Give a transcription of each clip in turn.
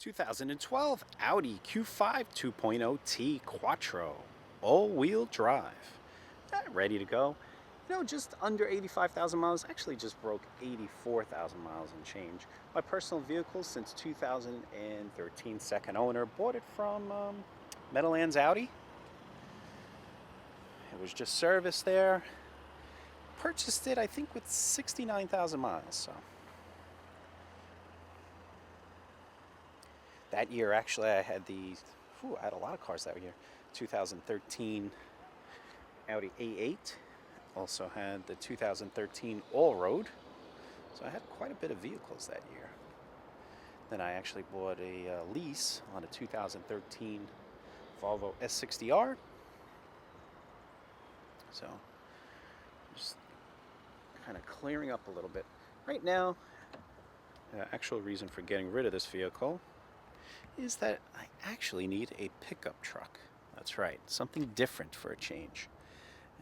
2012 Audi Q5 2.0T Quattro, all-wheel drive. Ready to go. You know, just under 85,000 miles. Actually just broke 84,000 miles and change. My personal vehicle since 2013, second owner. Bought it from Meadowlands Audi. It was just serviced there. Purchased it, I think, with 69,000 miles. So that year, actually, I had I had a lot of cars that year. 2013 Audi A8. Also had the 2013 All-Road. So I had quite a bit of vehicles that year. Then I actually bought a lease on a 2013 Volvo S60R. So just kind of clearing up a little bit. Right now, the actual reason for getting rid of this vehicle is that I actually need a pickup truck. That's right, something different for a change.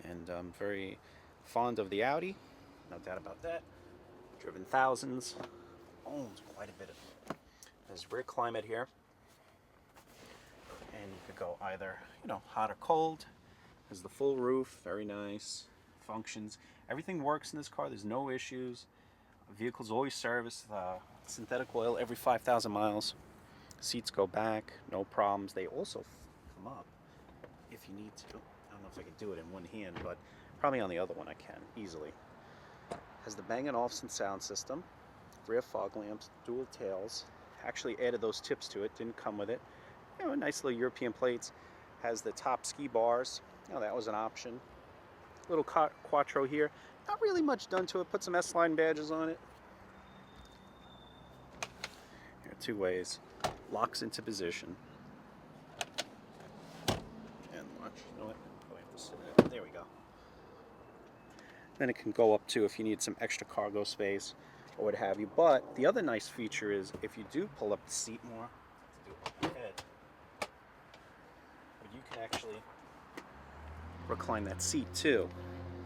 And I'm very fond of the Audi, no doubt about that. Driven thousands, owned quite a bit of it. There's rear climate here, and you could go either, hot or cold. Has the full roof, very nice, functions. Everything works in this car, there's no issues. The vehicle's always serviced, synthetic oil every 5,000 miles. Seats go back, no problems. They also come up if you need to. I don't know if I can do it in one hand, but probably on the other one I can easily. Has the Bang & Olufsen sound system, rear fog lamps, dual tails. Actually added those tips to it, didn't come with it. Nice little European plates. Has the top ski bars. That was an option. Little Quattro here. Not really much done to it. Put some S-Line badges on it. Here are two ways. Locks into position. And watch, you know what? Oh, I have to sit in it. There we go. Then it can go up to if you need some extra cargo space or what have you. But the other nice feature is if you do pull up the seat more, to do it on your head, but you can actually recline that seat too.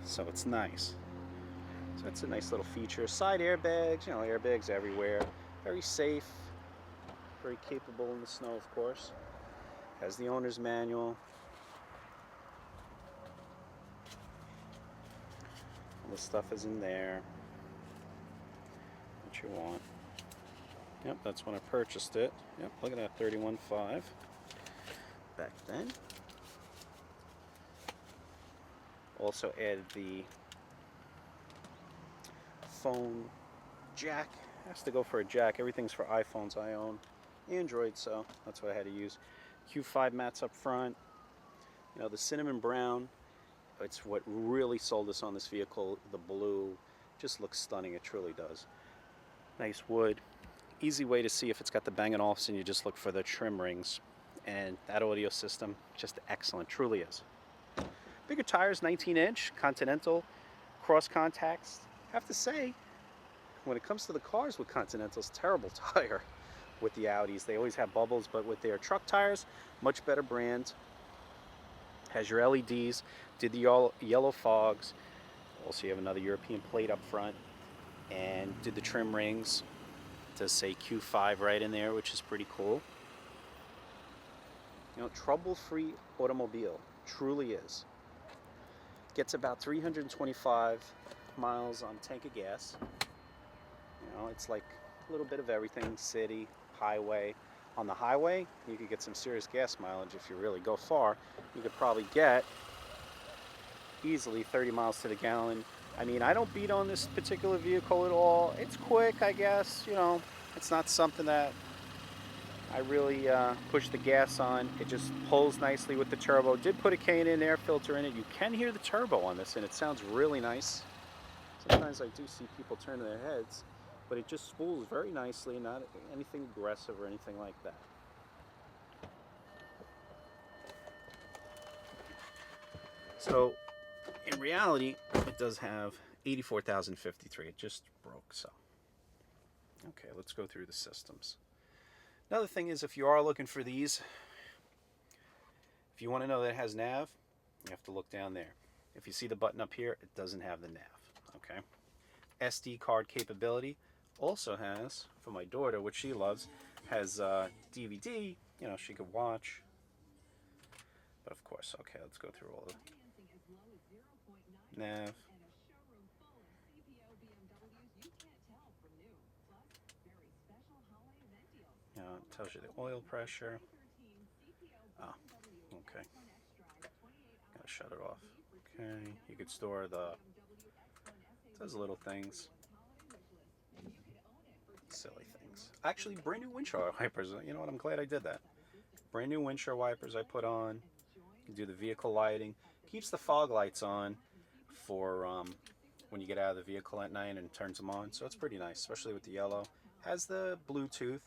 So it's nice. So that's a nice little feature. Side airbags, airbags everywhere. Very safe. Very capable in the snow, of course. Has the owner's manual. All the stuff is in there. What you want. Yep, that's when I purchased it. Yep, look at that, 31.5 back then. Also added the phone jack. Has to go for a jack. Everything's for iPhones I own. Android, so that's what I had to use. Q5 mats up front. The cinnamon brown, it's what really sold us on this vehicle. The blue just looks stunning. It truly does. Nice wood. Easy way to see if it's got the Bang & Olufsen. You just look for the trim rings, and that audio system just excellent. Truly is. Bigger tires, 19-inch Continental cross contacts. I have to say, when it comes to the cars with Continentals, terrible tire. With the Audis, they always have bubbles, but with their truck tires, much better brand. Has your LEDs, did the yellow fogs. Also, you have another European plate up front, and did the trim rings. It does say Q5 right in there, which is pretty cool. Trouble-free automobile, truly is. Gets about 325 miles on a tank of gas. It's like a little bit of everything, city, highway. On the highway, you could get some serious gas mileage if you really go far. You could probably get easily 30 miles to the gallon. I mean, I don't beat on this particular vehicle at all. It's quick, I guess. It's not something that I really push the gas on. It just pulls nicely with the turbo. Did put a K&N air filter in it. You can hear the turbo on this, and it sounds really nice. Sometimes I do see people turn their heads, but it just spools very nicely, not anything aggressive or anything like that. So, in reality, it does have 84,053. It just broke, so. Okay, let's go through the systems. Another thing is, if you are looking for these, if you want to know that it has nav, you have to look down there. If you see the button up here, it doesn't have the nav, okay? SD card capability. Also has, for my daughter, which she loves, Has DVD, you know, she could watch. But of course, okay, let's go through all the nav. You know, it tells you the oil pressure. Oh, okay. Gotta shut it off. Okay, you could store the. It says little things. Silly things. Actually, brand new windshield wipers. You know what? I'm glad I did that. Brand new windshield wipers I put on. You can do the vehicle lighting. Keeps the fog lights on for when you get out of the vehicle at night and turns them on. So it's pretty nice, especially with the yellow. Has the Bluetooth.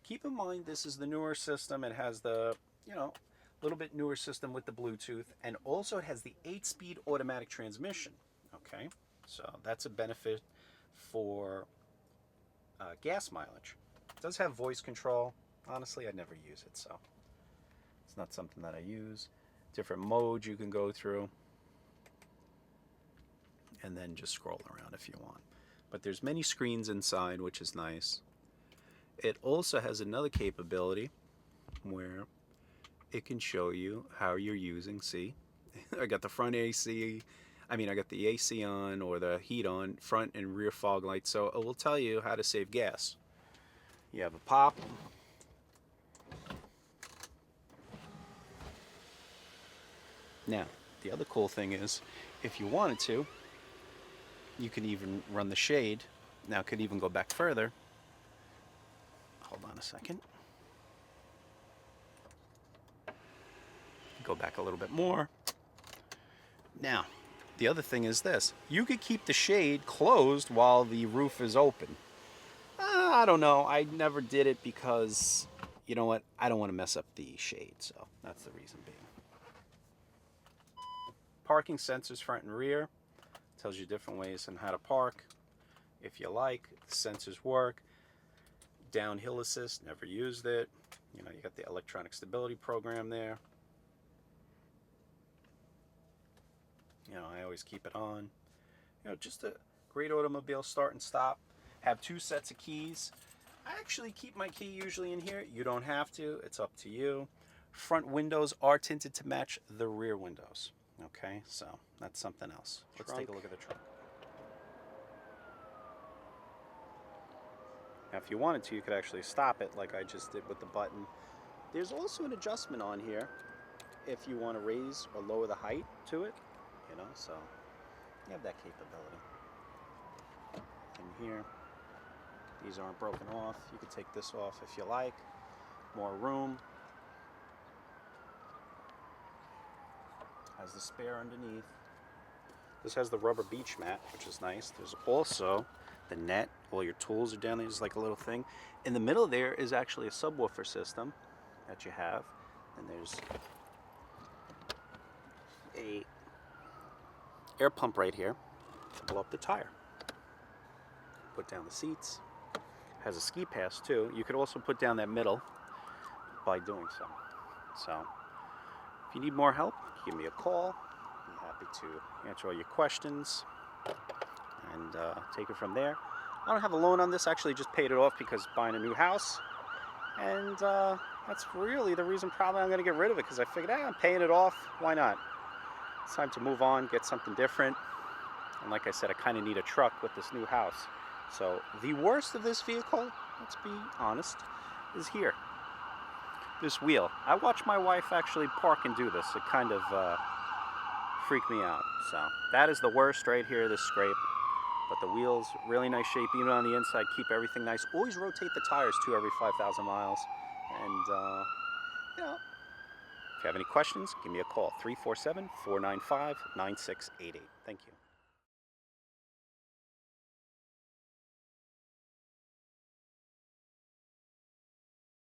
Keep in mind this is the newer system. It has the, you know, little bit newer system with the Bluetooth, and also it has the 8-speed automatic transmission. Okay, so that's a benefit for gas mileage. It does have voice control. Honestly, I never use it, so it's not something that I use. Different modes you can go through, and then just scroll around if you want. But there's many screens inside, which is nice. It also has another capability where it can show you how you're using. See, I got the front AC. I got the AC on, or the heat on, front and rear fog lights. So it will tell you how to save gas. You have a pop. Now, the other cool thing is, if you wanted to, you can even run the shade. Now, it could even go back further. Hold on a second. Go back a little bit more. Now, the other thing is this. You could keep the shade closed while the roof is open. I don't know. I never did it because, you know what? I don't want to mess up the shade, so that's the reason being. Parking sensors front and rear. Tells you different ways on how to park. If you like, the sensors work. Downhill assist, never used it. You know, you got the electronic stability program there. You know, I always keep it on. You know, just a great automobile, start and stop. Have 2 sets of keys. I actually keep my key usually in here. You don't have to, it's up to you. Front windows are tinted to match the rear windows. Okay, so that's something else. Let's take a look at the trunk. Now, if you wanted to, you could actually stop it like I just did with the button. There's also an adjustment on here if you want to raise or lower the height to it, you know, so you have that capability. In here, these aren't broken off. You could take this off if you like. More room. Has the spare underneath. This has the rubber beach mat, which is nice. There's also the net. All your tools are down there. There's like a little thing. In the middle there is actually a subwoofer system that you have. And there's a air pump right here to blow up the tire. Put down the seats. Has a ski pass too. You could also put down that middle by doing so. So if you need more help, give me a call. I'm happy to answer all your questions and take it from there. I don't have a loan on this. I actually just paid it off because buying a new house. And that's really the reason probably I'm going to get rid of it, because I figured, I'm paying it off. Why not? It's time to move on, get something different. And like I said, I kind of need a truck with this new house. So the worst of this vehicle, let's be honest, is here. This wheel. I watched my wife actually park and do this. It kind of freaked me out. So that is the worst right here, this scrape. But the wheels, really nice shape, even on the inside, keep everything nice. Always rotate the tires too every 5,000 miles. And, you know, if you have any questions, give me a call, 347-495-9688. Thank you.